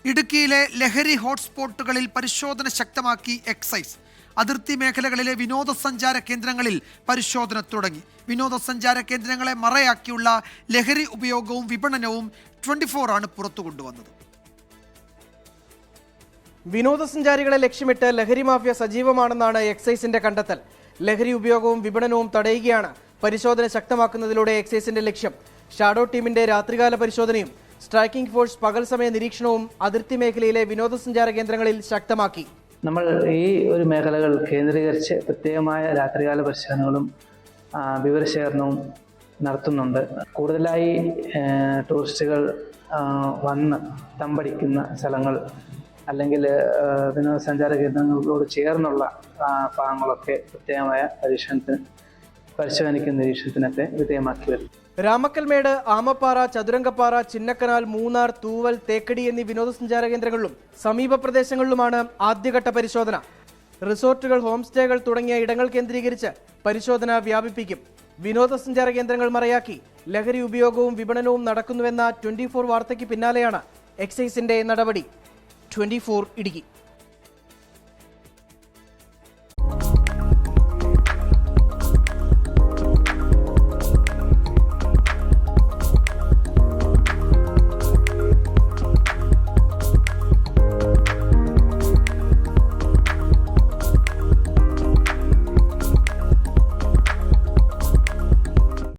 ഇടുക്കിയിലെ ലഹരി ഹോട്ട്സ്പോട്ടുകളിൽ പരിശോധന ശക്തമാക്കി എക്സൈസ്. അതിർത്തി മേഖലകളിലെ വിനോദസഞ്ചാര കേന്ദ്രങ്ങളിൽ പരിശോധന തുടങ്ങി. വിനോദസഞ്ചാര കേന്ദ്രങ്ങളെ മറയാക്കിയുള്ള ലഹരി ഉപയോഗവും വിപണനവും 24 ആണ് പുറത്തു കൊണ്ടുവന്നത്. വിനോദസഞ്ചാരികളെ ലക്ഷ്യമിട്ട് ലഹരി മാഫിയ സജീവമാണെന്നാണ് എക്സൈസിന്റെ കണ്ടെത്തൽ. ലഹരി ഉപയോഗവും വിപണനവും തടയുകയാണ് പരിശോധന ശക്തമാക്കുന്നതിലൂടെ എക്സൈസിന്റെ ലക്ഷ്യം. ഷാഡോ ടീമിന്റെ രാത്രികാല പരിശോധനയും സ്ട്രൈക്കിംഗ് ഫോഴ്സ് പകൽ സമയ നിരീക്ഷണവും അതിർത്തി മേഖലയിലെ വിനോദസഞ്ചാര കേന്ദ്രങ്ങളിൽ ശക്തമാക്കി. നമ്മൾ ഈ ഒരു മേഖലകൾ കേന്ദ്രീകരിച്ച് പ്രത്യേകമായ രാത്രികാല പരിശോധനകളും വിവരശേഖരണവും നടത്തുന്നുണ്ട്. കൂടുതലായി ടൂറിസ്റ്റുകൾ വന്ന് തമ്പടിക്കുന്ന സ്ഥലങ്ങൾ അല്ലെങ്കിൽ വിനോദസഞ്ചാര കേന്ദ്രങ്ങളോട് ചേർന്നുള്ള ഭാഗങ്ങളൊക്കെ പ്രത്യേകമായ പരിശോധനയ്ക്കും നിരീക്ഷണത്തിനൊക്കെ വിധേയമാക്കി വരും. രാമക്കൽമേട്, ആമപ്പാറ, ചതുരംഗപ്പാറ, ചിന്നക്കനാൽ, മൂന്നാർ, തൂവൽ, തേക്കടി എന്നീ വിനോദസഞ്ചാര കേന്ദ്രങ്ങളിലും സമീപ പ്രദേശങ്ങളിലുമാണ് ആദ്യഘട്ട പരിശോധന. റിസോർട്ടുകൾ, ഹോം സ്റ്റേകൾ തുടങ്ങിയ ഇടങ്ങൾ കേന്ദ്രീകരിച്ച് പരിശോധന വ്യാപിപ്പിക്കും. വിനോദസഞ്ചാര കേന്ദ്രങ്ങൾ മറയാക്കി ലഹരി ഉപയോഗവും വിപണനവും നടക്കുന്നുവെന്ന 24 വാർത്തയ്ക്ക് പിന്നാലെയാണ് എക്സൈസിന്റെ നടപടി. 24 ഇടുക്കി.